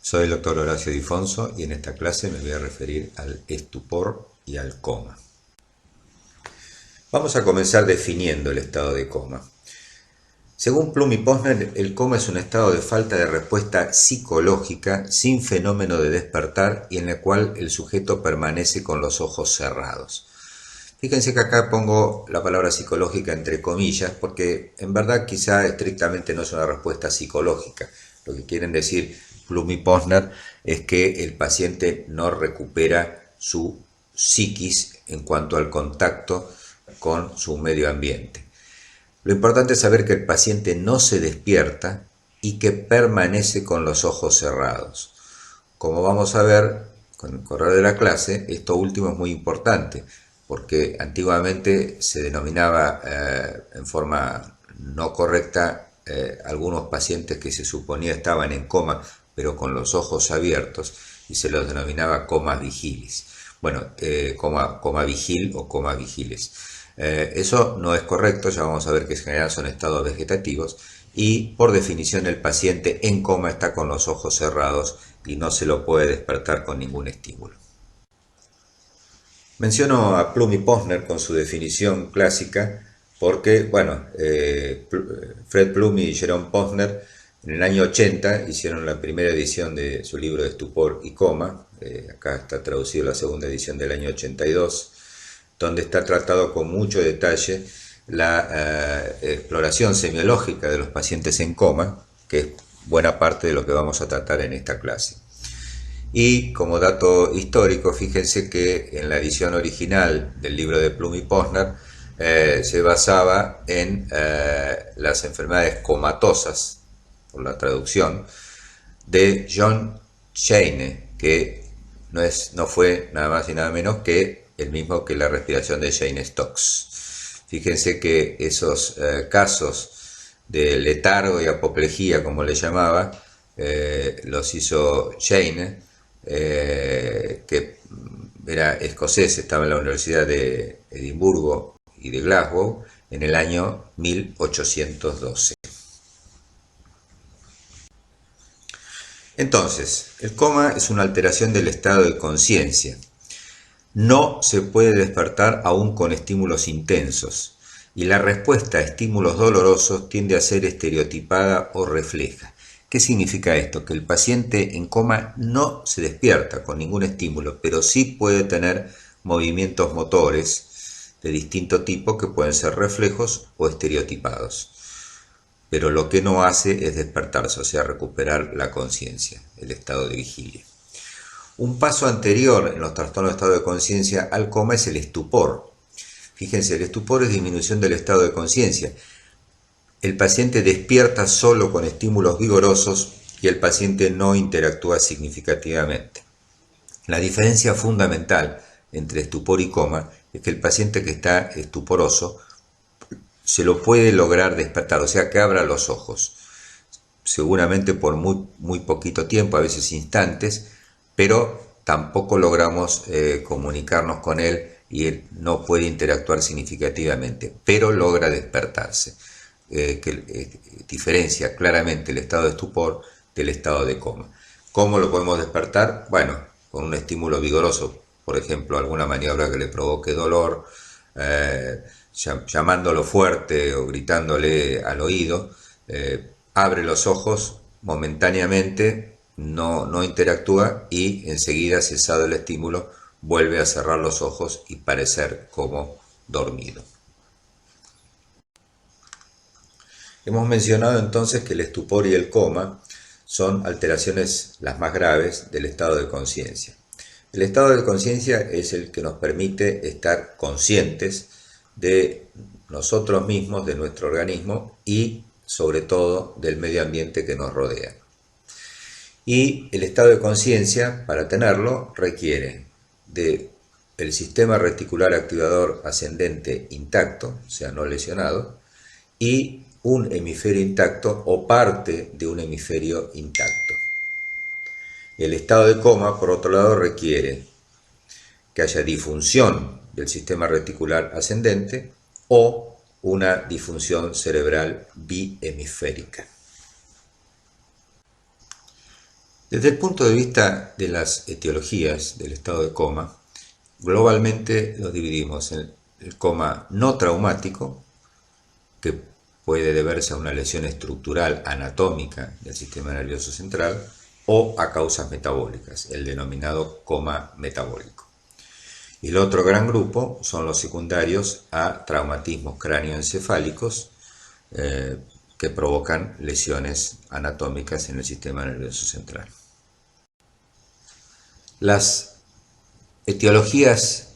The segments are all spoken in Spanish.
Soy el doctor Horacio Difonso y en esta clase me voy a referir al estupor y al coma. Vamos a comenzar definiendo el estado de coma. Según Plum y Posner, el coma es un estado de falta de respuesta psicológica sin fenómeno de despertar y en el cual el sujeto permanece con los ojos cerrados. Fíjense que acá pongo la palabra psicológica entre comillas porque en verdad quizá estrictamente no es una respuesta psicológica. Lo que quieren decir Plum y Posner es que el paciente no recupera su psiquis en cuanto al contacto con su medio ambiente. Lo importante es saber que el paciente no se despierta y que permanece con los ojos cerrados. Como vamos a ver con el correr de la clase, esto último es muy importante, porque antiguamente se denominaba en forma no correcta algunos pacientes que se suponía estaban en coma, pero con los ojos abiertos, y se los denominaba comas vigilis. Bueno, coma vigil o coma vigiles. Eso no es correcto, ya vamos a ver que en general son estados vegetativos y por definición el paciente en coma está con los ojos cerrados y no se lo puede despertar con ningún estímulo. Menciono a Plum y Posner con su definición clásica porque, bueno, Fred Plum y Jerome Posner en el año 80 hicieron la primera edición de su libro de Estupor y Coma, acá está traducido la segunda edición del año 82, donde está tratado con mucho detalle la exploración semiológica de los pacientes en coma, que es buena parte de lo que vamos a tratar en esta clase. Y como dato histórico, fíjense que en la edición original del libro de Plum y Posner se basaba en las enfermedades comatosas, por la traducción, de John Shane, que no fue nada más y nada menos que el mismo que la respiración de Cheyne-Stokes. Fíjense que esos casos de letargo y apoplejía, como le llamaba, los hizo Shane, que era escocés, estaba en la Universidad de Edimburgo y de Glasgow en el año 1812. Entonces, el coma es una alteración del estado de conciencia. No se puede despertar aún con estímulos intensos y la respuesta a estímulos dolorosos tiende a ser estereotipada o refleja. ¿Qué significa esto? Que el paciente en coma no se despierta con ningún estímulo, pero sí puede tener movimientos motores de distinto tipo que pueden ser reflejos o estereotipados. Pero lo que no hace es despertarse, o sea, recuperar la conciencia, el estado de vigilia. Un paso anterior en los trastornos de estado de conciencia al coma es el estupor. Fíjense, el estupor es disminución del estado de conciencia. El paciente despierta solo con estímulos vigorosos y el paciente no interactúa significativamente. La diferencia fundamental entre estupor y coma es que el paciente que está estuporoso se lo puede lograr despertar, o sea que abra los ojos, seguramente por muy poquito tiempo, a veces instantes, pero tampoco logramos comunicarnos con él y él no puede interactuar significativamente, pero logra despertarse, que diferencia claramente el estado de estupor del estado de coma. ¿Cómo lo podemos despertar? Bueno, con un estímulo vigoroso, por ejemplo, alguna maniobra que le provoque dolor, llamándolo fuerte o gritándole al oído, abre los ojos momentáneamente, no interactúa y enseguida, cesado el estímulo, vuelve a cerrar los ojos y parecer como dormido. Hemos mencionado entonces que el estupor y el coma son alteraciones las más graves del estado de conciencia. El estado de conciencia es el que nos permite estar conscientes de nosotros mismos, de nuestro organismo y sobre todo del medio ambiente que nos rodea. Y el estado de conciencia, para tenerlo, requiere de el sistema reticular activador ascendente intacto, o sea, no lesionado, y un hemisferio intacto o parte de un hemisferio intacto. El estado de coma, por otro lado, requiere que haya disfunción del sistema reticular ascendente o una disfunción cerebral bihemisférica. Desde el punto de vista de las etiologías del estado de coma, globalmente lo dividimos en el coma no traumático, que puede deberse a una lesión estructural anatómica del sistema nervioso central, o a causas metabólicas, el denominado coma metabólico. Y el otro gran grupo son los secundarios a traumatismos cráneoencefálicos que provocan lesiones anatómicas en el sistema nervioso central. Las etiologías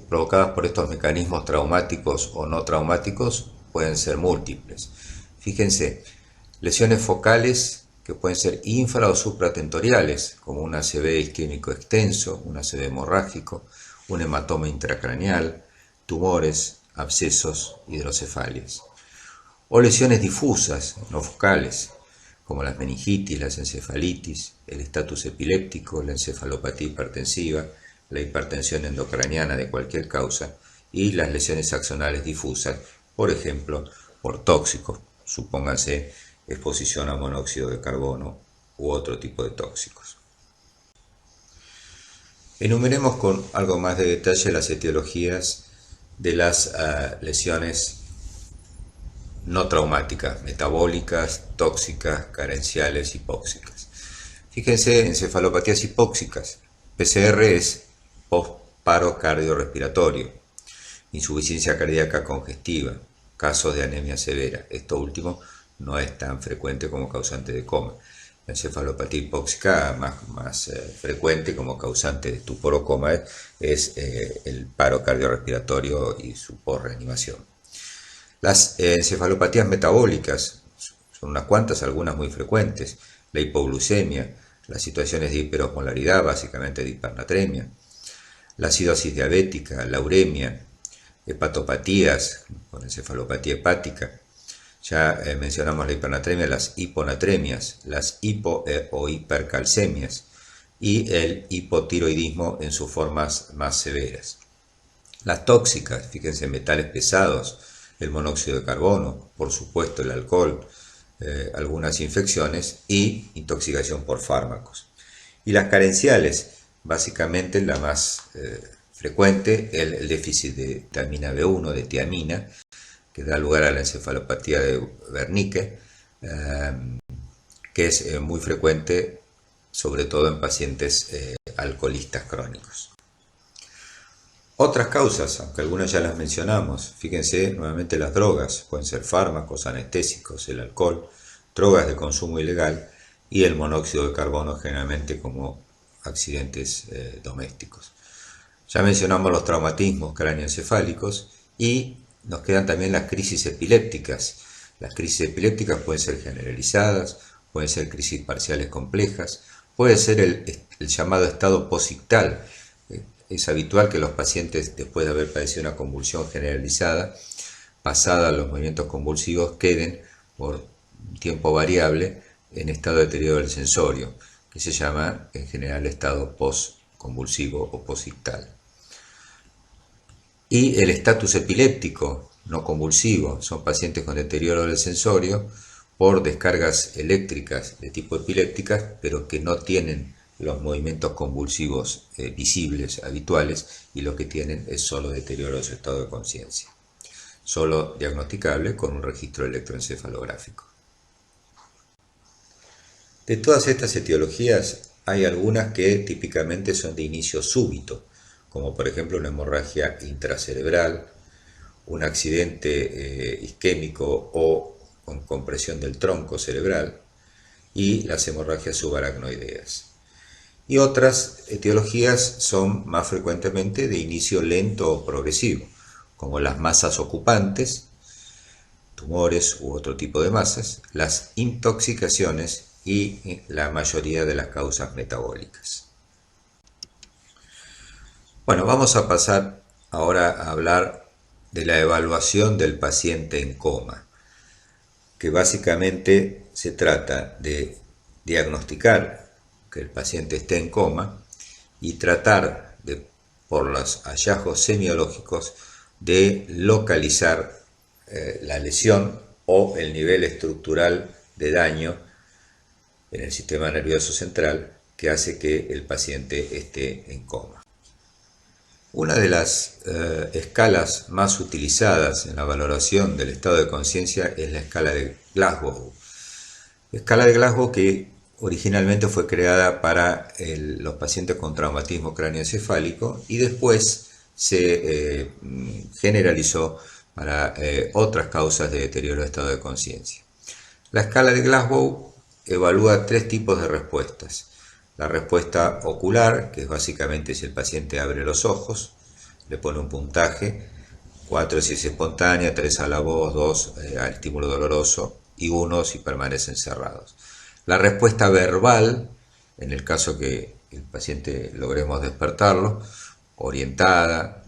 provocadas por estos mecanismos traumáticos o no traumáticos pueden ser múltiples. Fíjense, lesiones focales que pueden ser infra o supratentoriales, como un ACV isquémico extenso, un ACV hemorrágico, un hematoma intracraneal, tumores, abscesos, hidrocefalias. O lesiones difusas, no focales, como las meningitis, las encefalitis, el estatus epiléptico, la encefalopatía hipertensiva, la hipertensión endocraniana de cualquier causa y las lesiones axonales difusas, por ejemplo, por tóxicos, supónganse exposición a monóxido de carbono u otro tipo de tóxicos. Enumeremos con algo más de detalle las etiologías de las lesiones no traumáticas, metabólicas, tóxicas, carenciales, hipóxicas. Fíjense, encefalopatías hipóxicas. PCR es post-paro cardiorrespiratorio, insuficiencia cardíaca congestiva, casos de anemia severa. Esto último no es tan frecuente como causante de coma. La encefalopatía hipóxica más frecuente como causante de estupor o coma es el paro cardiorrespiratorio y su posreanimación. Las encefalopatías metabólicas son unas cuantas, algunas muy frecuentes. La hipoglucemia, las situaciones de hiperosmolaridad, básicamente de hipernatremia, la acidosis diabética, la uremia, hepatopatías con encefalopatía hepática. Ya mencionamos la hipernatremia, las hiponatremias, las o hipercalcemias y el hipotiroidismo en sus formas más severas. Las tóxicas, fíjense, metales pesados, el monóxido de carbono, por supuesto el alcohol, algunas infecciones y intoxicación por fármacos. Y las carenciales, básicamente la más frecuente, el déficit de vitamina B1, de tiamina, que da lugar a la encefalopatía de Wernicke, que es muy frecuente, sobre todo en pacientes alcoholistas crónicos. Otras causas, aunque algunas ya las mencionamos, fíjense nuevamente las drogas, pueden ser fármacos, anestésicos, el alcohol, drogas de consumo ilegal y el monóxido de carbono, generalmente como accidentes domésticos. Ya mencionamos los traumatismos cráneoencefálicos y nos quedan también las crisis epilépticas. Las crisis epilépticas pueden ser generalizadas, pueden ser crisis parciales complejas, puede ser el llamado estado posictal. Es habitual que los pacientes, después de haber padecido una convulsión generalizada, pasada los movimientos convulsivos, queden por un tiempo variable en estado de deterioro del sensorio, que se llama en general estado postconvulsivo o posictal. Y el estatus epiléptico no convulsivo son pacientes con deterioro del sensorio por descargas eléctricas de tipo epilépticas, pero que no tienen los movimientos convulsivos visibles, habituales, y lo que tienen es solo deterioro de su estado de conciencia, solo diagnosticable con un registro electroencefalográfico. De todas estas etiologías, hay algunas que típicamente son de inicio súbito, como por ejemplo una hemorragia intracerebral, un accidente isquémico o con compresión del tronco cerebral, y las hemorragias subaracnoideas. Y otras etiologías son más frecuentemente de inicio lento o progresivo, como las masas ocupantes, tumores u otro tipo de masas, las intoxicaciones y la mayoría de las causas metabólicas. Bueno, vamos a pasar ahora a hablar de la evaluación del paciente en coma, que básicamente se trata de diagnosticar que el paciente esté en coma y tratar por los hallazgos semiológicos de localizar la lesión o el nivel estructural de daño en el sistema nervioso central que hace que el paciente esté en coma. Una de las escalas más utilizadas en la valoración del estado de conciencia es la escala de Glasgow. Escala de Glasgow que originalmente fue creada para los pacientes con traumatismo cráneoencefálico y después se generalizó para otras causas de deterioro de estado de conciencia. La escala de Glasgow evalúa tres tipos de respuestas. La respuesta ocular, que es básicamente si el paciente abre los ojos, le pone un puntaje, 4 si es espontánea, 3 a la voz, 2 al estímulo doloroso y 1 si permanecen cerrados. La respuesta verbal, en el caso que el paciente logremos despertarlo, orientada,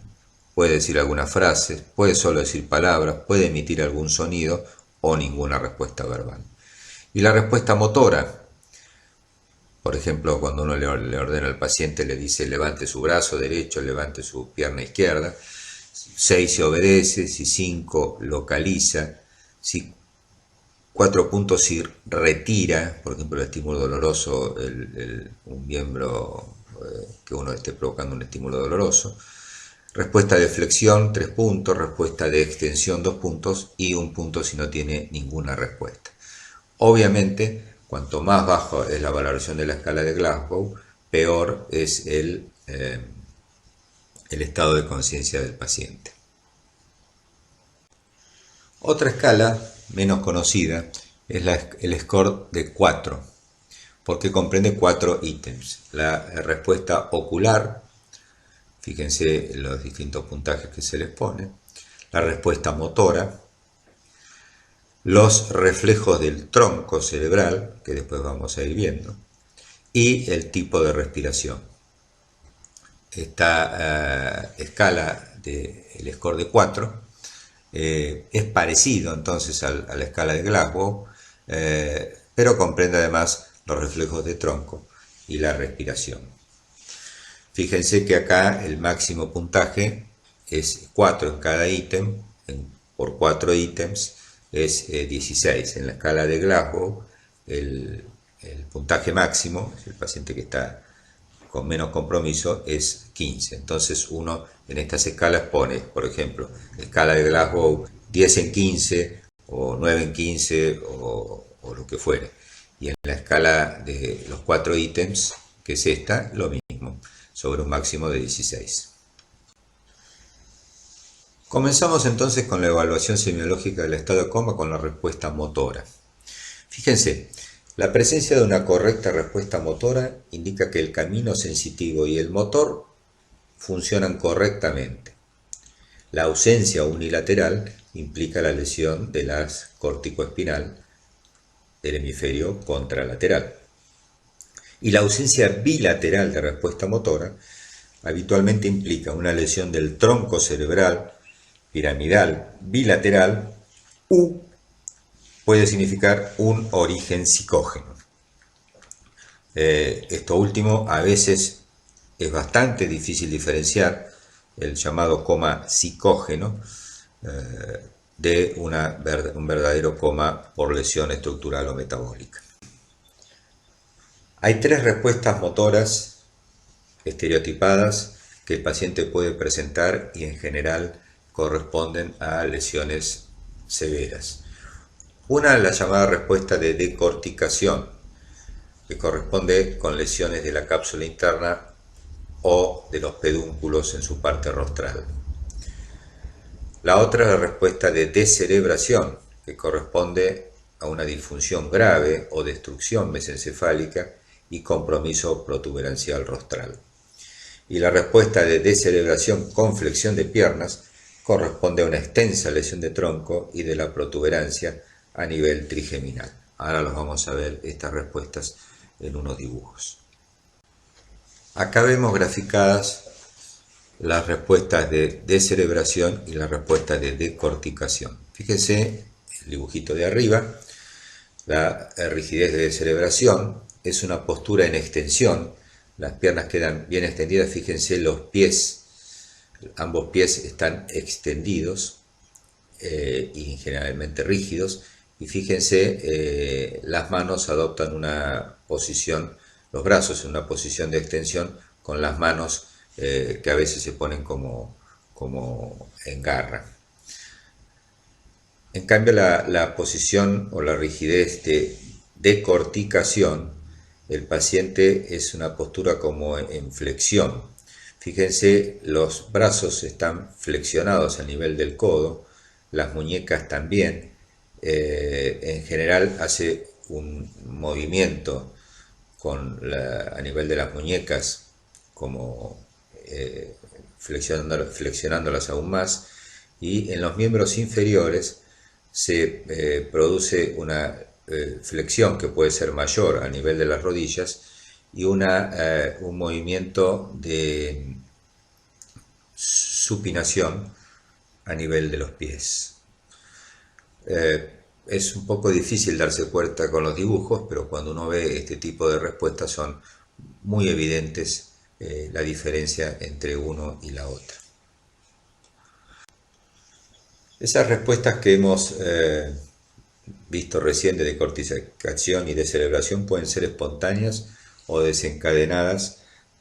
puede decir alguna frase, puede solo decir palabras, puede emitir algún sonido o ninguna respuesta verbal. Y la respuesta motora, por ejemplo, cuando uno le ordena al paciente, le dice levante su brazo derecho, levante su pierna izquierda, 6 si obedece, si 5 localiza, si 4 puntos si retira, por ejemplo, el estímulo doloroso, un miembro que uno esté provocando un estímulo doloroso. Respuesta de flexión, 3 puntos, respuesta de extensión, 2 puntos y 1 punto si no tiene ninguna respuesta. Obviamente, cuanto más bajo es la valoración de la escala de Glasgow, peor es el estado de conciencia del paciente. Otra escala menos conocida es el score de 4, porque comprende 4 ítems. La respuesta ocular, fíjense los distintos puntajes que se les pone, la respuesta motora, los reflejos del tronco cerebral, que después vamos a ir viendo, y el tipo de respiración. Esta escala del score de 4 es parecido entonces a la escala de Glasgow, pero comprende además los reflejos de tronco y la respiración. Fíjense que acá el máximo puntaje es 4 en cada ítem, por 4 ítems es 16. En la escala de Glasgow el puntaje máximo, el paciente que está con menos compromiso, es 15. Entonces uno en estas escalas pone, por ejemplo, escala de Glasgow 10 en 15 o 9 en 15 o lo que fuere. Y en la escala de los 4 ítems, que es esta, lo mismo, sobre un máximo de 16. Comenzamos entonces con la evaluación semiológica del estado de coma con la respuesta motora. Fíjense, la presencia de una correcta respuesta motora indica que el camino sensitivo y el motor funcionan correctamente. La ausencia unilateral implica la lesión de la corticoespinal del hemisferio contralateral. Y la ausencia bilateral de respuesta motora habitualmente implica una lesión del tronco cerebral piramidal bilateral u puede significar un origen psicógeno. Esto último a veces es bastante difícil diferenciar el llamado coma psicógeno de un verdadero coma por lesión estructural o metabólica. Hay 3 respuestas motoras estereotipadas que el paciente puede presentar y en general corresponden a lesiones severas. Una es la llamada respuesta de decorticación, que corresponde con lesiones de la cápsula interna o de los pedúnculos en su parte rostral. La otra es la respuesta de descerebración, que corresponde a una disfunción grave o destrucción mesencefálica y compromiso protuberancial rostral. Y la respuesta de descerebración con flexión de piernas corresponde a una extensa lesión de tronco y de la protuberancia a nivel trigeminal. Ahora los vamos a ver estas respuestas en unos dibujos. Acá vemos graficadas las respuestas de descerebración y las respuestas de decorticación. Fíjense el dibujito de arriba, la rigidez de descerebración es una postura en extensión, las piernas quedan bien extendidas, fíjense los pies, ambos pies están extendidos y generalmente rígidos, y fíjense, las manos adoptan una posición, los brazos en una posición de extensión con las manos que a veces se ponen como en garra. En cambio, la posición o la rigidez de decorticación, el paciente es una postura como en flexión. Fíjense, los brazos están flexionados a nivel del codo, las muñecas también. En general hace un movimiento a nivel de las muñecas, como flexionándolas aún más, y en los miembros inferiores se produce una flexión que puede ser mayor a nivel de las rodillas y un movimiento de supinación a nivel de los pies. Es un poco difícil darse cuenta con los dibujos, pero cuando uno ve este tipo de respuestas son muy evidentes la diferencia entre uno y la otra. Esas respuestas que hemos visto recién de decorticación y de celebración pueden ser espontáneas o desencadenadas,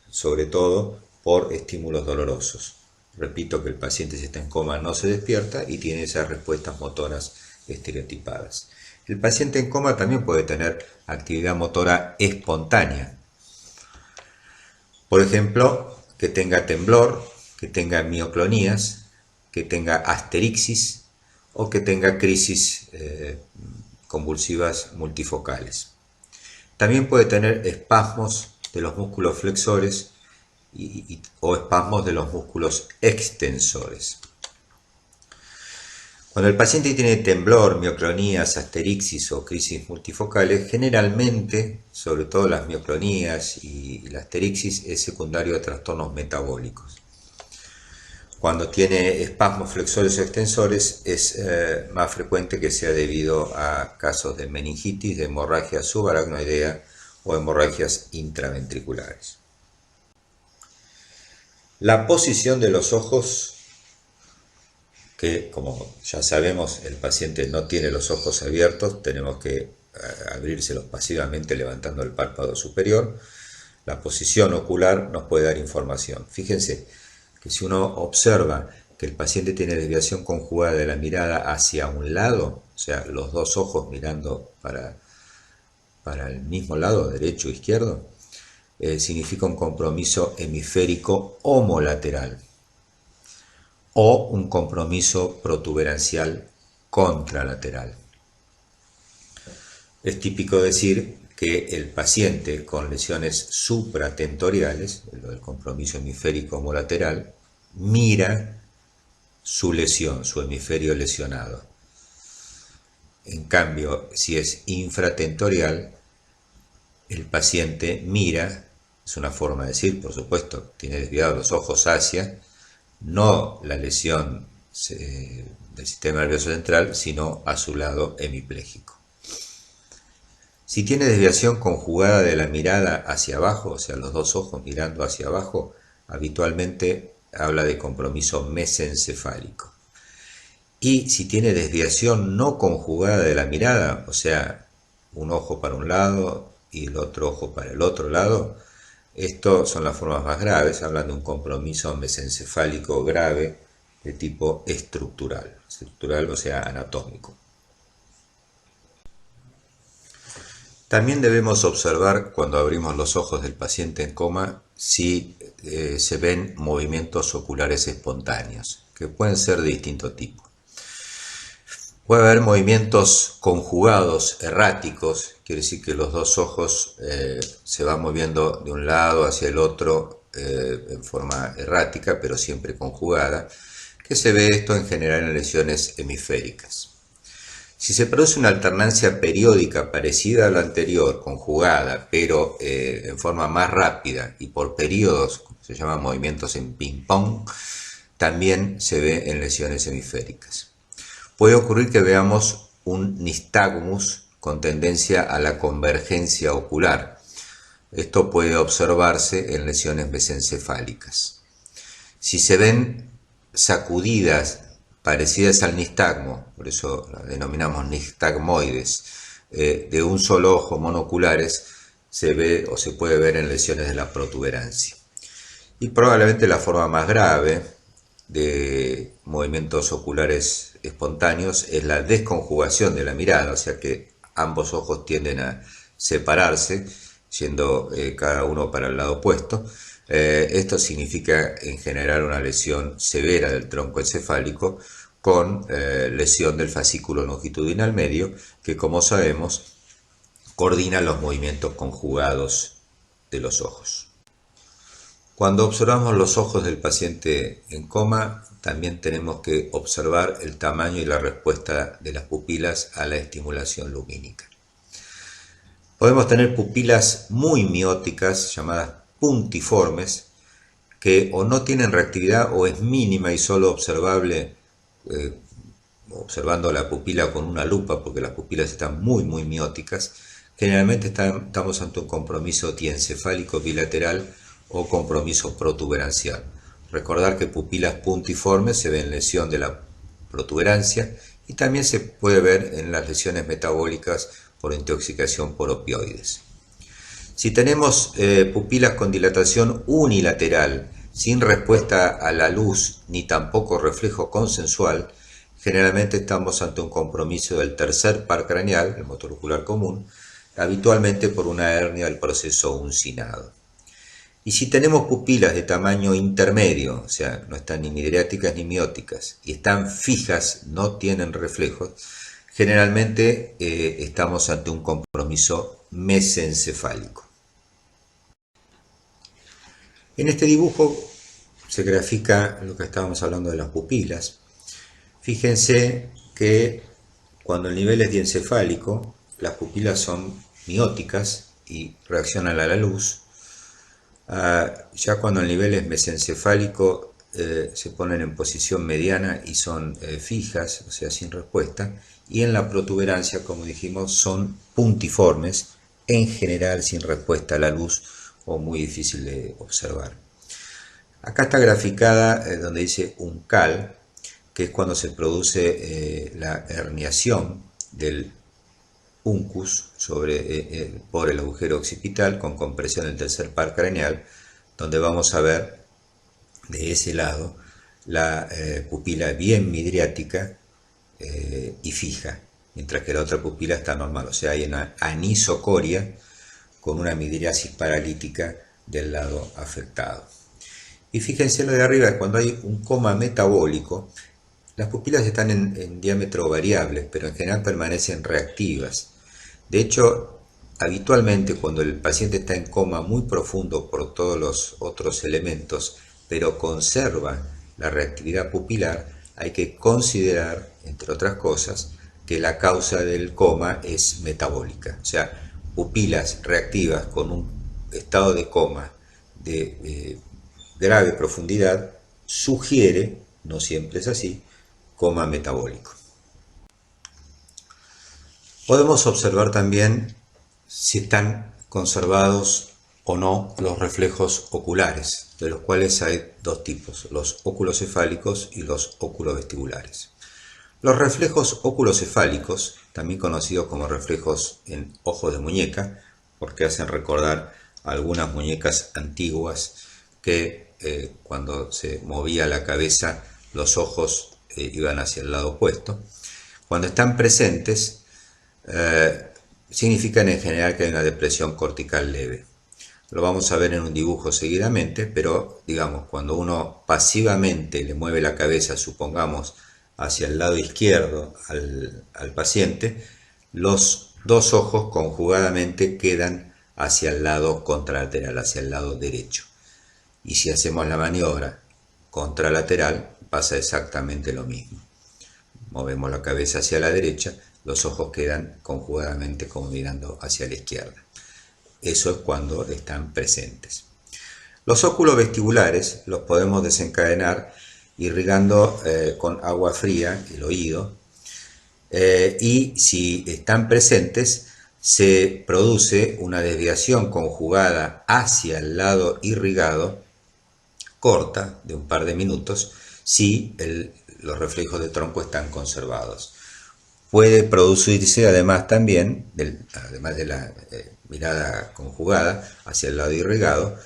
sobre todo por estímulos dolorosos. Repito que el paciente, si está en coma, no se despierta y tiene esas respuestas motoras estereotipadas. El paciente en coma también puede tener actividad motora espontánea. Por ejemplo, que tenga temblor, que tenga mioclonías, que tenga asterixis o que tenga crisis convulsivas multifocales. También puede tener espasmos de los músculos flexores o espasmos de los músculos extensores. Cuando el paciente tiene temblor, mioclonías, asterixis o crisis multifocales, generalmente, sobre todo las mioclonías y la asterixis, es secundario a trastornos metabólicos. Cuando tiene espasmos flexores o extensores, es más frecuente que sea debido a casos de meningitis, de hemorragia subaracnoidea o hemorragias intraventriculares. La posición de los ojos, que como ya sabemos el paciente no tiene los ojos abiertos, tenemos que abrírselos pasivamente levantando el párpado superior. La posición ocular nos puede dar información. Fíjense que si uno observa que el paciente tiene desviación conjugada de la mirada hacia un lado, o sea, los dos ojos mirando para el mismo lado, derecho o izquierdo, significa un compromiso hemisférico homolateral o un compromiso protuberancial contralateral. Es típico decir que el paciente con lesiones supratentoriales, lo del compromiso hemisférico homolateral, mira su lesión, su hemisferio lesionado. En cambio, si es infratentorial, el paciente mira, es una forma de decir, por supuesto, tiene desviados los ojos hacia, no la lesión del sistema nervioso central, sino a su lado hemipléjico. Si tiene desviación conjugada de la mirada hacia abajo, o sea, los dos ojos mirando hacia abajo, habitualmente habla de compromiso mesencefálico. Y si tiene desviación no conjugada de la mirada, o sea, un ojo para un lado y el otro ojo para el otro lado, estas son las formas más graves, hablan de un compromiso mesencefálico grave de tipo estructural, o sea, anatómico. También debemos observar cuando abrimos los ojos del paciente en coma si se ven movimientos oculares espontáneos, que pueden ser de distinto tipo. Puede haber movimientos conjugados, erráticos, quiere decir que los dos ojos se van moviendo de un lado hacia el otro en forma errática, pero siempre conjugada, que se ve esto en general en lesiones hemisféricas. Si se produce una alternancia periódica parecida a la anterior, conjugada, pero en forma más rápida y por periodos, se llaman movimientos en ping-pong, también se ve en lesiones hemisféricas. Puede ocurrir que veamos un nistagmus con tendencia a la convergencia ocular. Esto puede observarse en lesiones mesencefálicas. Si se ven sacudidas parecidas al nistagmo, por eso las denominamos nistagmoides, de un solo ojo, monoculares, se ve o se puede ver en lesiones de la protuberancia. Y probablemente la forma más grave de movimientos oculares espontáneos es la desconjugación de la mirada, o sea que ambos ojos tienden a separarse, yendo cada uno para el lado opuesto. Esto significa en general una lesión severa del tronco encefálico con lesión del fascículo longitudinal medio, que como sabemos coordina los movimientos conjugados de los ojos. Cuando observamos los ojos del paciente en coma, también tenemos que observar el tamaño y la respuesta de las pupilas a la estimulación lumínica. Podemos tener pupilas muy mióticas, llamadas puntiformes, que o no tienen reactividad o es mínima y solo observable observando la pupila con una lupa, porque las pupilas están muy mióticas. Generalmente estamos ante un compromiso diencefálico bilateral o compromiso protuberancial. Recordar que pupilas puntiformes se ve en lesión de la protuberancia y también se puede ver en las lesiones metabólicas por intoxicación por opioides. Si tenemos pupilas con dilatación unilateral, sin respuesta a la luz ni tampoco reflejo consensual, generalmente estamos ante un compromiso del tercer par craneal, el motor ocular común, habitualmente por una hernia del proceso uncinado. Y si tenemos pupilas de tamaño intermedio, o sea, no están ni midriáticas ni mióticas, y están fijas, no tienen reflejos, generalmente estamos ante un compromiso mesencefálico. En este dibujo se grafica lo que estábamos hablando de las pupilas. Fíjense que cuando el nivel es diencefálico, las pupilas son mióticas y reaccionan a la luz. Ya cuando el nivel es mesencefálico, se ponen en posición mediana y son fijas, o sea, sin respuesta. Y en la protuberancia, como dijimos, son puntiformes, en general sin respuesta a la luz o muy difícil de observar. Acá está graficada donde dice uncal, que es cuando se produce la herniación del uncus por el agujero occipital con compresión del tercer par craneal, donde vamos a ver de ese lado la pupila bien midriática y fija, mientras que la otra pupila está normal, o sea, hay una anisocoria con una midriasis paralítica del lado afectado. Y fíjense lo de arriba, cuando hay un coma metabólico, las pupilas están en diámetro variable, pero en general permanecen reactivas. De hecho, habitualmente cuando el paciente está en coma muy profundo por todos los otros elementos, pero conserva la reactividad pupilar, hay que considerar, entre otras cosas, que la causa del coma es metabólica. O sea, pupilas reactivas con un estado de coma de grave profundidad sugiere, no siempre es así, coma metabólico. Podemos observar también si están conservados o no los reflejos oculares, de los cuales hay dos tipos, los oculocefálicos y los oculovestibulares. Los reflejos oculocefálicos, también conocidos como reflejos en ojos de muñeca, porque hacen recordar algunas muñecas antiguas que cuando se movía la cabeza los ojos iban hacia el lado opuesto. Cuando están presentes, significan en general que hay una depresión cortical leve. Lo vamos a ver en un dibujo seguidamente, pero digamos, cuando uno pasivamente le mueve la cabeza, supongamos, hacia el lado izquierdo al paciente, los dos ojos conjugadamente quedan hacia el lado contralateral, hacia el lado derecho. Y si hacemos la maniobra contralateral, pasa exactamente lo mismo. Movemos la cabeza hacia la derecha, los ojos quedan conjugadamente como mirando hacia la izquierda. Eso es cuando están presentes. Los óculos vestibulares los podemos desencadenar irrigando con agua fría el oído y si están presentes se produce una desviación conjugada hacia el lado irrigado corta de un par de minutos si los reflejos del tronco están conservados. Puede producirse además también, además de la mirada conjugada hacia el lado irrigado,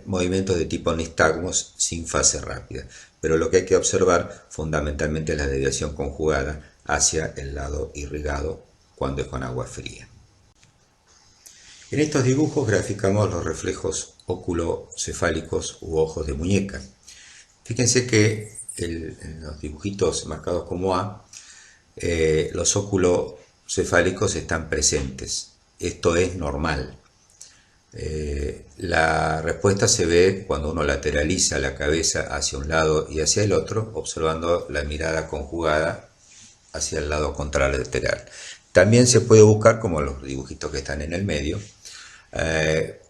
movimientos de tipo nistagmos sin fase rápida. Pero lo que hay que observar fundamentalmente es la desviación conjugada hacia el lado irrigado cuando es con agua fría. En estos dibujos graficamos los reflejos oculocefálicos u ojos de muñeca. Fíjense que en los dibujitos marcados como A, los oculocefálicos están presentes. Esto es normal. La respuesta se ve cuando uno lateraliza la cabeza hacia un lado y hacia el otro, observando la mirada conjugada hacia el lado contralateral. También se puede buscar, como los dibujitos que están en el medio,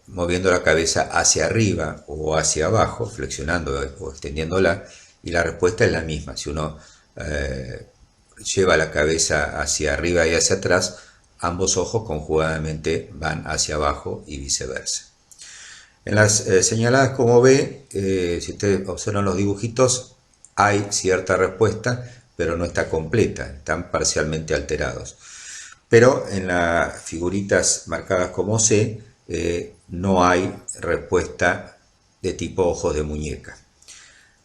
moviendo la cabeza hacia arriba o hacia abajo, flexionando o extendiéndola, y la respuesta es la misma. Si uno lleva la cabeza hacia arriba y hacia atrás, ambos ojos conjugadamente van hacia abajo y viceversa. En las señaladas como B, si ustedes observan los dibujitos, hay cierta respuesta, pero no está completa, están parcialmente alterados. Pero en las figuritas marcadas como C, no hay respuesta de tipo ojos de muñeca.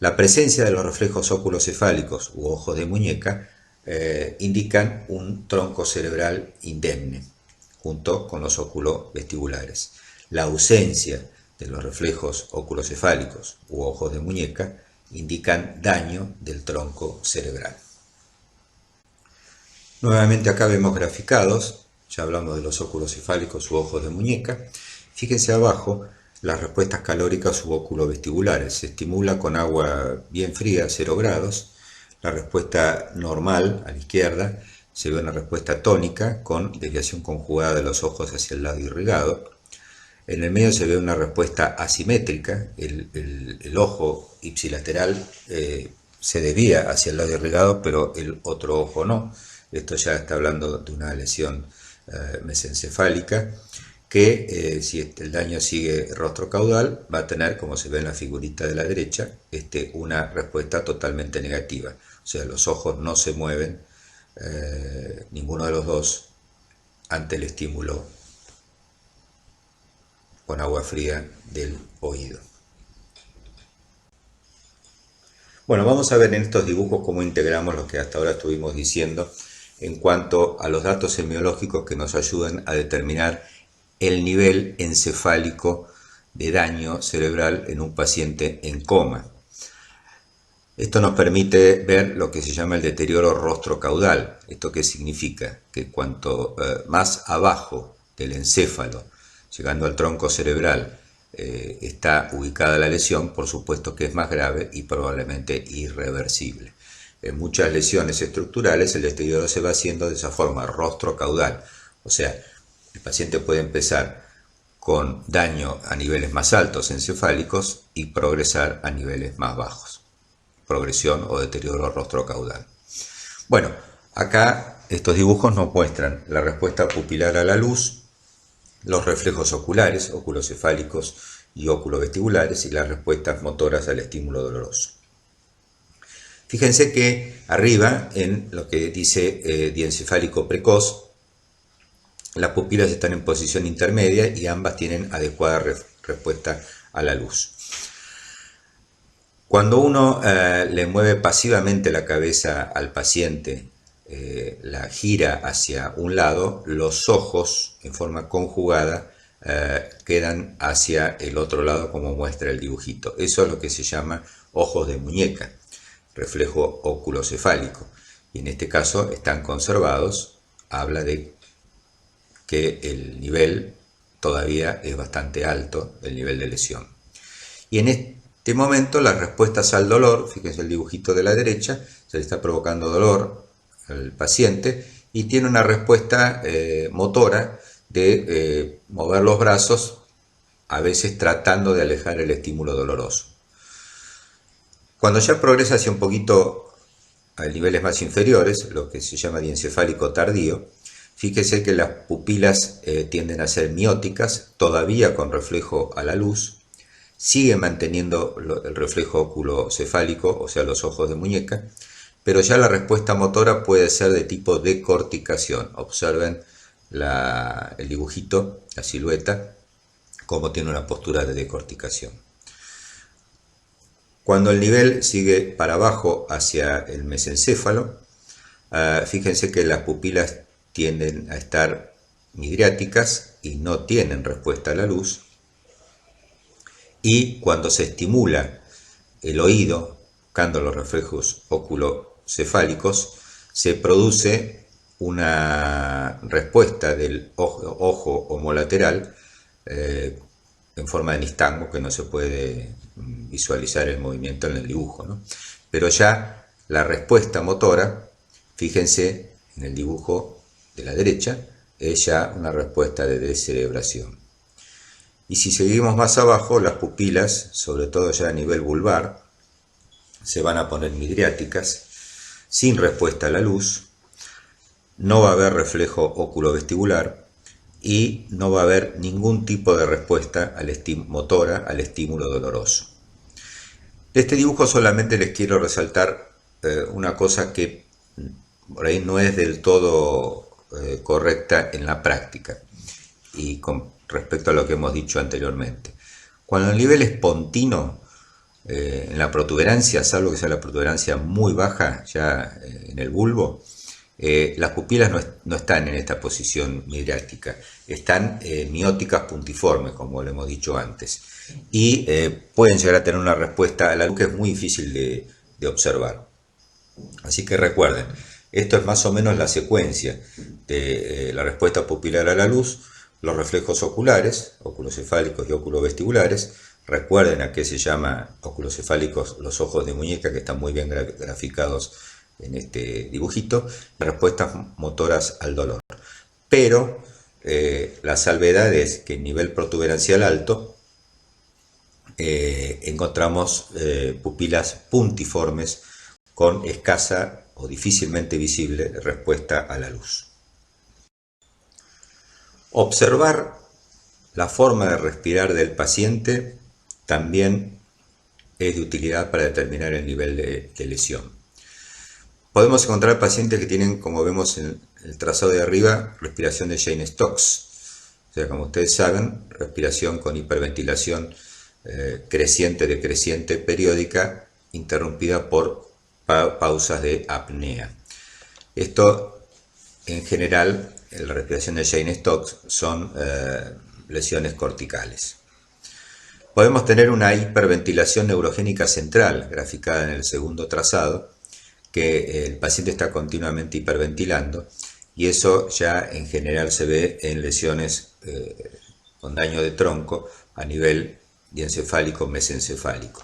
La presencia de los reflejos oculocefálicos u ojos de muñeca indican un tronco cerebral indemne, junto con los oculovestibulares. La ausencia de los reflejos oculocefálicos u ojos de muñeca indican daño del tronco cerebral. Nuevamente acá vemos graficados, ya hablamos de los oculocefálicos u ojos de muñeca. Fíjense abajo las respuestas calóricas u oculovestibulares. Se estimula con agua bien fría, 0 grados. La respuesta normal, a la izquierda, se ve una respuesta tónica con desviación conjugada de los ojos hacia el lado irrigado. En el medio se ve una respuesta asimétrica, el ojo ipsilateral se desvía hacia el lado irrigado, pero el otro ojo no. Esto ya está hablando de una lesión mesencefálica que si el daño sigue rostro caudal va a tener, como se ve en la figurita de la derecha, una respuesta totalmente negativa. O sea, los ojos no se mueven, ninguno de los dos, ante el estímulo con agua fría del oído. Bueno, vamos a ver en estos dibujos cómo integramos lo que hasta ahora estuvimos diciendo en cuanto a los datos semiológicos que nos ayudan a determinar el nivel encefálico de daño cerebral en un paciente en coma. Esto nos permite ver lo que se llama el deterioro rostrocaudal. ¿Esto qué significa? Que cuanto más abajo del encéfalo, llegando al tronco cerebral, está ubicada la lesión, por supuesto que es más grave y probablemente irreversible. En muchas lesiones estructurales el deterioro se va haciendo de esa forma, rostrocaudal. O sea, el paciente puede empezar con daño a niveles más altos encefálicos y progresar a niveles más bajos. Progresión o deterioro rostrocaudal. Bueno, acá estos dibujos nos muestran la respuesta pupilar a la luz, los reflejos oculares, oculocefálicos y oculovestibulares, y las respuestas motoras al estímulo doloroso. Fíjense que arriba, en lo que dice diencefálico precoz, las pupilas están en posición intermedia y ambas tienen adecuada respuesta a la luz. Cuando uno le mueve pasivamente la cabeza al paciente, la gira hacia un lado, los ojos en forma conjugada quedan hacia el otro lado, como muestra el dibujito. Eso es lo que se llama ojos de muñeca, reflejo oculocefálico, y en este caso están conservados. Habla de que el nivel todavía es bastante alto, el nivel de lesión. Y en este momento las respuestas al dolor, fíjense el dibujito de la derecha, se le está provocando dolor al paciente y tiene una respuesta motora de mover los brazos, a veces tratando de alejar el estímulo doloroso. Cuando ya progresa hacia un poquito a niveles más inferiores, lo que se llama diencefálico tardío, fíjese que las pupilas tienden a ser mióticas, todavía con reflejo a la luz. sigue manteniendo el reflejo oculocefálico, o sea, los ojos de muñeca, pero ya la respuesta motora puede ser de tipo decorticación. Observen el dibujito, la silueta, cómo tiene una postura de decorticación. Cuando el nivel sigue para abajo hacia el mesencéfalo, fíjense que las pupilas tienden a estar midriáticas y no tienen respuesta a la luz. Y cuando se estimula el oído, buscando los reflejos oculocefálicos, se produce una respuesta del ojo homolateral en forma de nistagmo, que no se puede visualizar el movimiento en el dibujo, ¿no? Pero ya la respuesta motora, fíjense en el dibujo de la derecha, es ya una respuesta de descerebración. Y si seguimos más abajo, las pupilas, sobre todo ya a nivel vulvar, se van a poner midriáticas, sin respuesta a la luz, no va a haber reflejo oculovestibular y no va a haber ningún tipo de respuesta motora al estímulo doloroso. De este dibujo solamente les quiero resaltar una cosa que por ahí no es del todo correcta en la práctica y con respecto a lo que hemos dicho anteriormente. Cuando el nivel es pontino, en la protuberancia, salvo que sea la protuberancia muy baja ya en el bulbo, las pupilas no están en esta posición midriática, están mióticas puntiformes, como lo hemos dicho antes, y pueden llegar a tener una respuesta a la luz que es muy difícil de observar. Así que recuerden, esto es más o menos la secuencia de la respuesta pupilar a la luz, los reflejos oculares, oculocefálicos y oculovestibulares. Recuerden a qué se llama oculocefálicos los ojos de muñeca, que están muy bien graficados en este dibujito, respuestas motoras al dolor. Pero la salvedad es que en nivel protuberancial alto encontramos pupilas puntiformes con escasa o difícilmente visible respuesta a la luz. Observar la forma de respirar del paciente también es de utilidad para determinar el nivel de lesión. Podemos encontrar pacientes que tienen, como vemos en el trazado de arriba, respiración de Jayne-Stokes. O sea, como ustedes saben, respiración con hiperventilación creciente, decreciente, periódica, interrumpida por pausas de apnea. Esto, en general, en la respiración de Jayne-Stokes son lesiones corticales. Podemos tener una hiperventilación neurogénica central, graficada en el segundo trazado, que el paciente está continuamente hiperventilando, y eso ya en general se ve en lesiones con daño de tronco a nivel diencefálico, mesencefálico.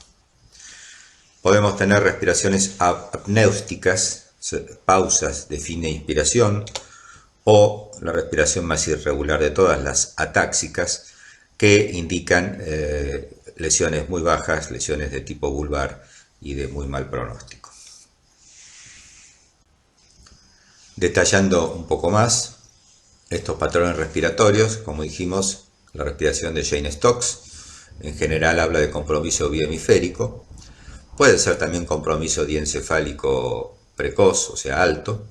Podemos tener respiraciones apnéusticas, pausas de fin de inspiración, o la respiración más irregular de todas, las atáxicas, que indican lesiones muy bajas, lesiones de tipo vulvar y de muy mal pronóstico. Detallando un poco más estos patrones respiratorios, como dijimos, la respiración de Jayne-Stokes en general habla de compromiso biohemisférico, puede ser también compromiso diencefálico precoz, o sea alto.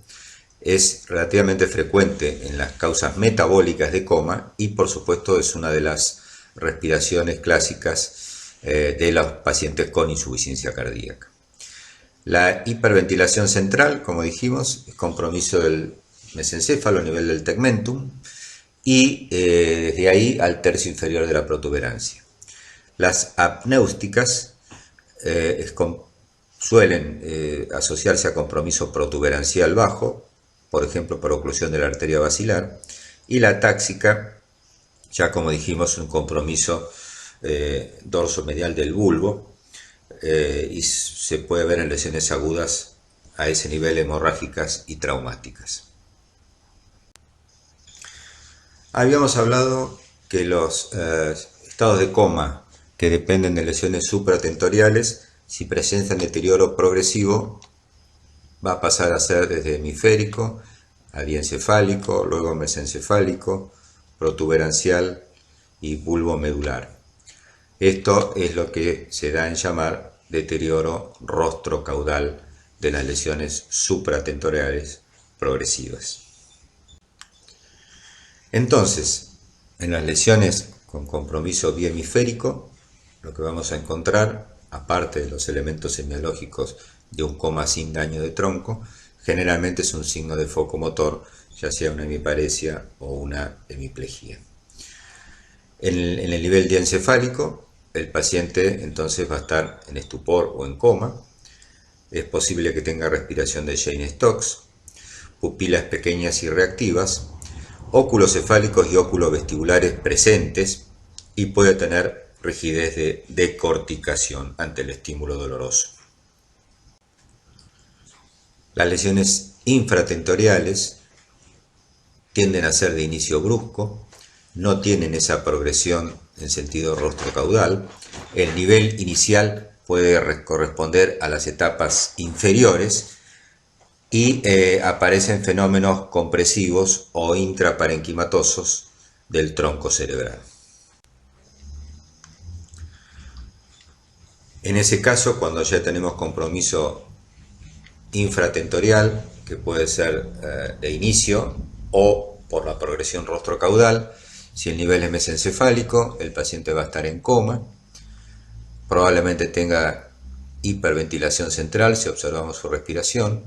Es relativamente frecuente en las causas metabólicas de coma y por supuesto es una de las respiraciones clásicas de los pacientes con insuficiencia cardíaca. La hiperventilación central, como dijimos, es compromiso del mesencéfalo a nivel del tegmentum y desde ahí al tercio inferior de la protuberancia. Las apnéusticas suelen asociarse a compromiso protuberancial bajo, por ejemplo por oclusión de la arteria basilar, y la atáxica, ya como dijimos, un compromiso dorsomedial del bulbo, y se puede ver en lesiones agudas a ese nivel hemorrágicas y traumáticas. Habíamos hablado que los estados de coma que dependen de lesiones supratentoriales, si presentan deterioro progresivo, va a pasar a ser desde hemisférico a diencefálico, luego mesencefálico, protuberancial y bulbomedular. Esto es lo que se da en llamar deterioro rostro-caudal de las lesiones supratentoriales progresivas. Entonces, en las lesiones con compromiso bihemisférico, lo que vamos a encontrar, aparte de los elementos semiológicos de un coma sin daño de tronco, generalmente es un signo de foco motor, ya sea una hemiparesia o una hemiplegia. En el nivel diencefálico, el paciente entonces va a estar en estupor o en coma. Es posible que tenga respiración de Jayne-Stokes, pupilas pequeñas y reactivas, óculos cefálicos y óculos vestibulares presentes, y puede tener rigidez de decorticación ante el estímulo doloroso. Las lesiones infratentoriales tienden a ser de inicio brusco, no tienen esa progresión en sentido rostro-caudal. El nivel inicial puede corresponder a las etapas inferiores y aparecen fenómenos compresivos o intraparenquimatosos del tronco cerebral. En ese caso, cuando ya tenemos compromiso infratentorial, que puede ser de inicio o por la progresión rostro-caudal, si el nivel es mesencefálico, el paciente va a estar en coma, probablemente tenga hiperventilación central si observamos su respiración.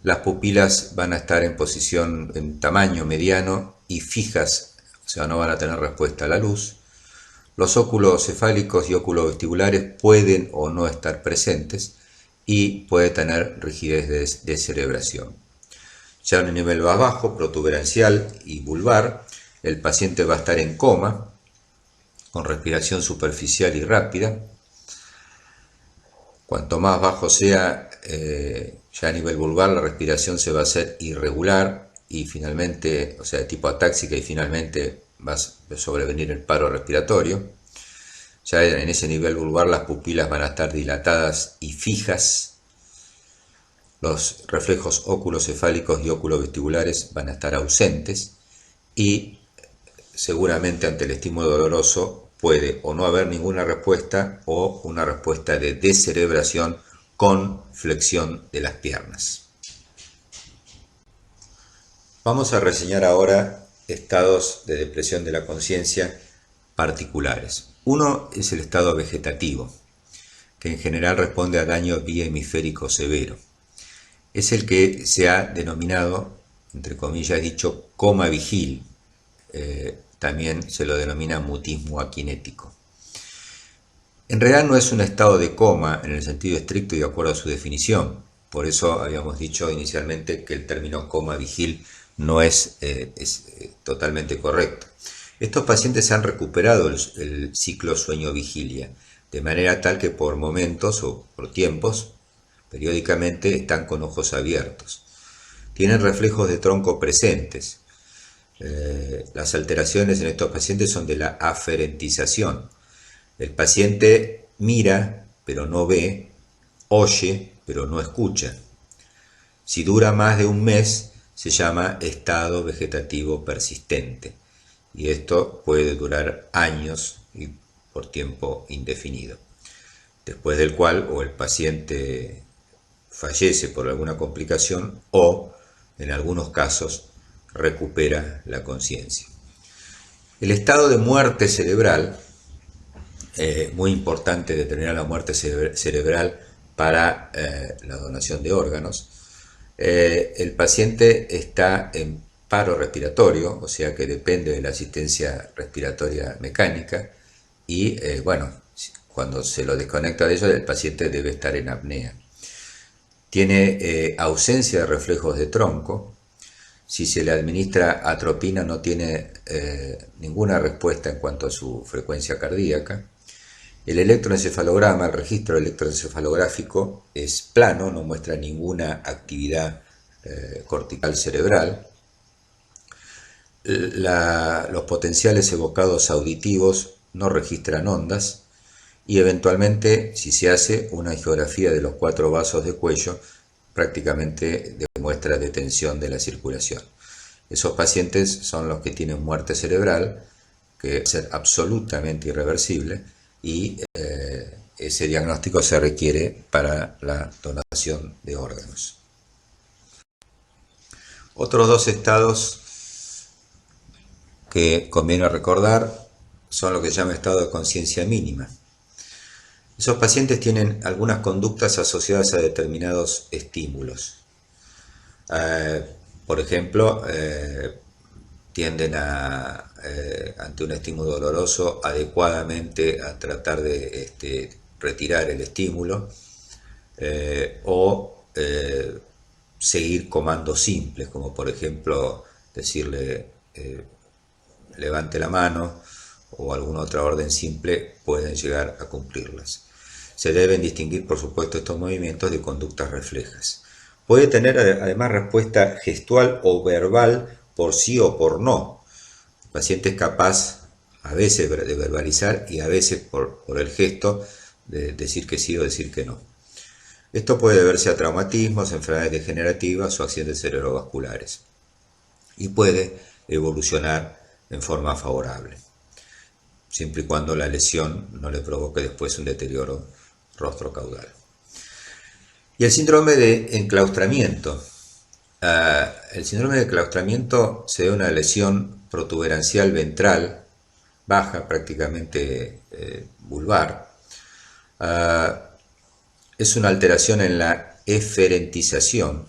Las pupilas van a estar en posición en tamaño mediano y fijas, o sea, no van a tener respuesta a la luz. Los óculos cefálicos y óculos vestibulares pueden o no estar presentes y puede tener rigidez de cerebración. Ya en un nivel más bajo, protuberancial y vulvar, el paciente va a estar en coma, con respiración superficial y rápida. Cuanto más bajo sea, ya a nivel vulvar, la respiración se va a hacer irregular y finalmente, o sea, de tipo atáxica, y finalmente va a sobrevenir el paro respiratorio. Ya en ese nivel vulvar las pupilas van a estar dilatadas y fijas. Los reflejos óculocefálicos y óculovestibulares van a estar ausentes y seguramente ante el estímulo doloroso puede o no haber ninguna respuesta o una respuesta de descerebración con flexión de las piernas. Vamos a reseñar ahora estados de depresión de la conciencia particulares. Uno es el estado vegetativo, que en general responde a daño bihemisférico severo. Es el que se ha denominado, entre comillas dicho, coma vigil. También se lo denomina mutismo aquinético. En realidad no es un estado de coma en el sentido estricto y de acuerdo a su definición. Por eso habíamos dicho inicialmente que el término coma vigil no es totalmente correcto. Estos pacientes han recuperado el ciclo sueño-vigilia, de manera tal que por momentos o por tiempos, periódicamente están con ojos abiertos. Tienen reflejos de tronco presentes. Las alteraciones en estos pacientes son de la aferentización. El paciente mira, pero no ve, oye, pero no escucha. Si dura más de un mes, se llama estado vegetativo persistente. Y esto puede durar años y por tiempo indefinido, después del cual o el paciente fallece por alguna complicación o, en algunos casos, recupera la conciencia. El estado de muerte cerebral, muy importante determinar la muerte cerebral para la donación de órganos. El paciente está en paro respiratorio, o sea que depende de la asistencia respiratoria mecánica y cuando se lo desconecta de ello, el paciente debe estar en apnea. Tiene ausencia de reflejos de tronco. Si se le administra atropina no tiene ninguna respuesta en cuanto a su frecuencia cardíaca. El electroencefalograma, el registro electroencefalográfico es plano, no muestra ninguna actividad cortical cerebral. Los potenciales evocados auditivos no registran ondas y eventualmente, si se hace una angiografía de los 4 vasos de cuello, prácticamente demuestra detención de la circulación. Esos pacientes son los que tienen muerte cerebral, que es absolutamente irreversible, y ese diagnóstico se requiere para la donación de órganos. Otros dos estados que conviene recordar son lo que se llama estado de conciencia mínima. Esos pacientes tienen algunas conductas asociadas a determinados estímulos. Por ejemplo, tienden a, ante un estímulo doloroso, adecuadamente a tratar de retirar el estímulo o seguir comandos simples, como por ejemplo decirle levante la mano o alguna otra orden simple, pueden llegar a cumplirlas. Se deben distinguir, por supuesto, estos movimientos de conductas reflejas. Puede tener además respuesta gestual o verbal por sí o por no. El paciente es capaz a veces de verbalizar y a veces por el gesto de decir que sí o decir que no. Esto puede deberse a traumatismos, enfermedades degenerativas o accidentes cerebrovasculares y puede evolucionar en forma favorable, siempre y cuando la lesión no le provoque después un deterioro rostrocaudal. Y el síndrome de enclaustramiento. El síndrome de enclaustramiento se debe a una lesión protuberancial ventral, baja, prácticamente vulvar. Es una alteración en la eferentización.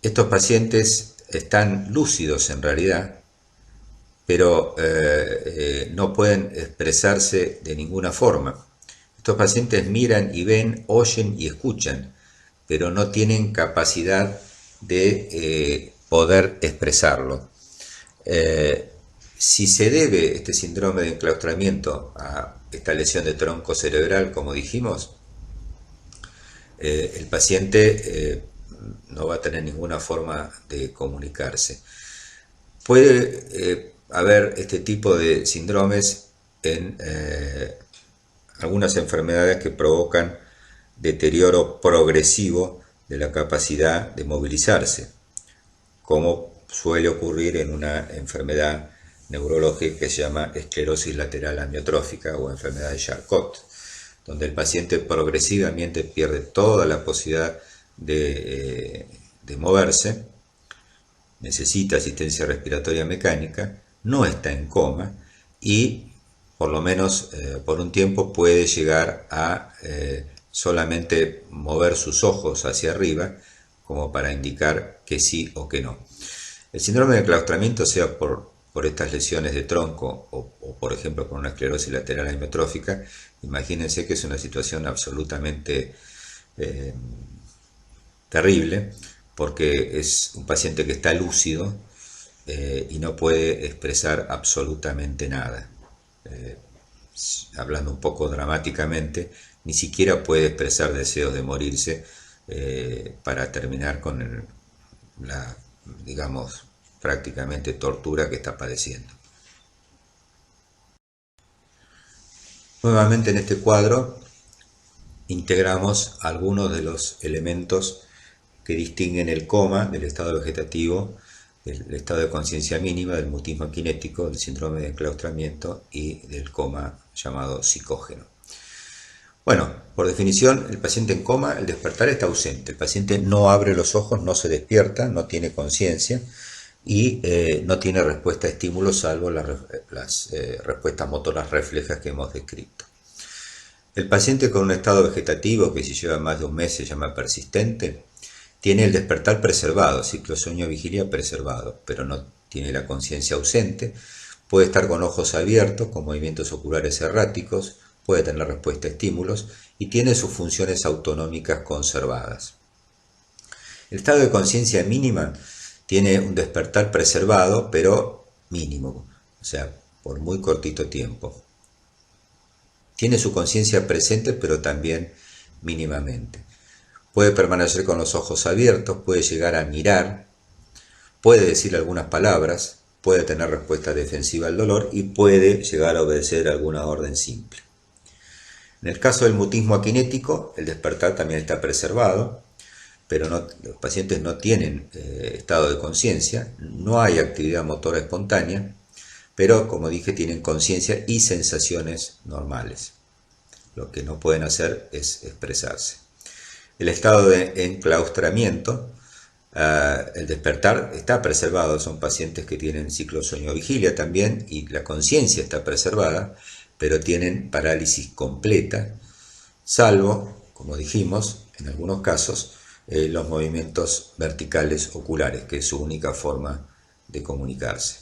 Estos pacientes están lúcidos en realidad, pero no pueden expresarse de ninguna forma. Estos pacientes miran y ven, oyen y escuchan, pero no tienen capacidad de poder expresarlo. Si se debe este síndrome de enclaustramiento a esta lesión de tronco cerebral, como dijimos, el paciente no va a tener ninguna forma de comunicarse. Puede haber este tipo de síndromes en algunas enfermedades que provocan deterioro progresivo de la capacidad de movilizarse, como suele ocurrir en una enfermedad neurológica que se llama esclerosis lateral amiotrófica o enfermedad de Charcot, donde el paciente progresivamente pierde toda la posibilidad de moverse, necesita asistencia respiratoria mecánica, no está en coma y por lo menos por un tiempo puede llegar a solamente mover sus ojos hacia arriba como para indicar que sí o que no. El síndrome de enclaustramiento, sea por estas lesiones de tronco o por ejemplo por una esclerosis lateral amiotrófica, imagínense que es una situación absolutamente terrible, porque es un paciente que está lúcido y no puede expresar absolutamente nada. Hablando un poco dramáticamente, ni siquiera puede expresar deseos de morirse para terminar con la, digamos, prácticamente tortura que está padeciendo. Nuevamente en este cuadro integramos algunos de los elementos que distinguen el coma del estado vegetativo, del estado de conciencia mínima, del mutismo kinético, del síndrome de enclaustramiento y del coma llamado psicógeno. Bueno, por definición, el paciente en coma, el despertar está ausente. El paciente no abre los ojos, no se despierta, no tiene conciencia y no tiene respuesta a estímulos salvo las respuestas motoras reflejas que hemos descrito. El paciente con un estado vegetativo, que si lleva más de un mes se llama persistente, tiene el despertar preservado, ciclo sueño-vigilia preservado, pero no tiene la conciencia ausente, puede estar con ojos abiertos, con movimientos oculares erráticos, puede tener respuesta a estímulos y tiene sus funciones autonómicas conservadas. El estado de conciencia mínima tiene un despertar preservado, pero mínimo, o sea, por muy cortito tiempo. Tiene su conciencia presente, pero también mínimamente. Puede permanecer con los ojos abiertos, puede llegar a mirar, puede decir algunas palabras, puede tener respuesta defensiva al dolor y puede llegar a obedecer alguna orden simple. En el caso del mutismo akinético, el despertar también está preservado, pero los pacientes no tienen estado de conciencia, no hay actividad motora espontánea, pero como dije tienen conciencia y sensaciones normales. Lo que no pueden hacer es expresarse. El estado de enclaustramiento, el despertar está preservado, son pacientes que tienen ciclo sueño-vigilia también y la conciencia está preservada, pero tienen parálisis completa, salvo, como dijimos, en algunos casos, los movimientos verticales oculares, que es su única forma de comunicarse.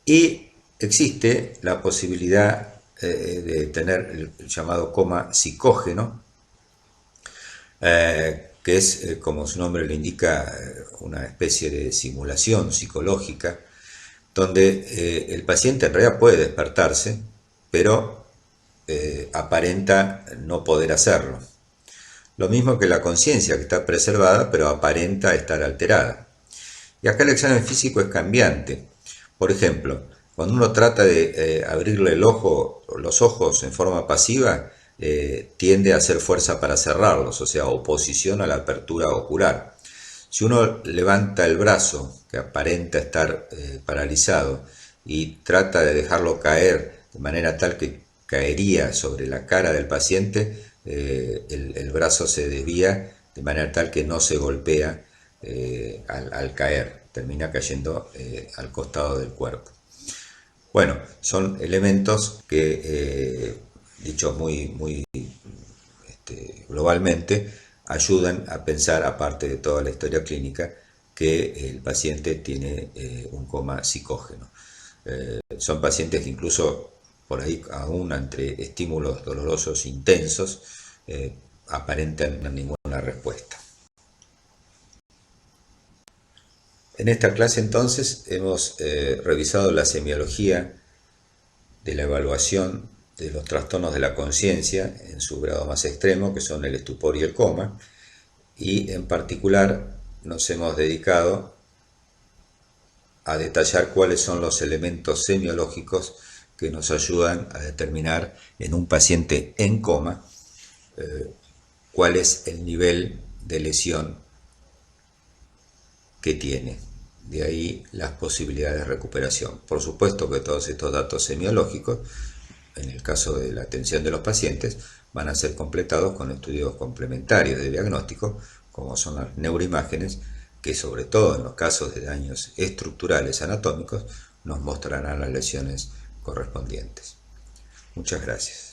Y existe la posibilidad de tener el llamado coma psicógeno, que es, como su nombre lo indica, una especie de simulación psicológica, donde el paciente en realidad puede despertarse, pero aparenta no poder hacerlo. Lo mismo que la conciencia, que está preservada, pero aparenta estar alterada. Y acá el examen físico es cambiante. Por ejemplo, cuando uno trata de abrirle los ojos en forma pasiva, tiende a hacer fuerza para cerrarlos, o sea, oposición a la apertura ocular. Si uno levanta el brazo, que aparenta estar paralizado, y trata de dejarlo caer de manera tal que caería sobre la cara del paciente, el brazo se desvía de manera tal que no se golpea al caer, termina cayendo al costado del cuerpo. Bueno, son elementos que, dichos muy globalmente, ayudan a pensar, aparte de toda la historia clínica, que el paciente tiene un coma psicógeno. Son pacientes que incluso por ahí, aún entre estímulos dolorosos intensos, aparentan ninguna respuesta. En esta clase entonces hemos revisado la semiología de la evaluación de los trastornos de la conciencia en su grado más extremo, que son el estupor y el coma, y en particular nos hemos dedicado a detallar cuáles son los elementos semiológicos que nos ayudan a determinar en un paciente en coma cuál es el nivel de lesión que tiene. De ahí las posibilidades de recuperación. Por supuesto que todos estos datos semiológicos, en el caso de la atención de los pacientes, van a ser completados con estudios complementarios de diagnóstico, como son las neuroimágenes, que sobre todo en los casos de daños estructurales anatómicos nos mostrarán las lesiones correspondientes. Muchas gracias.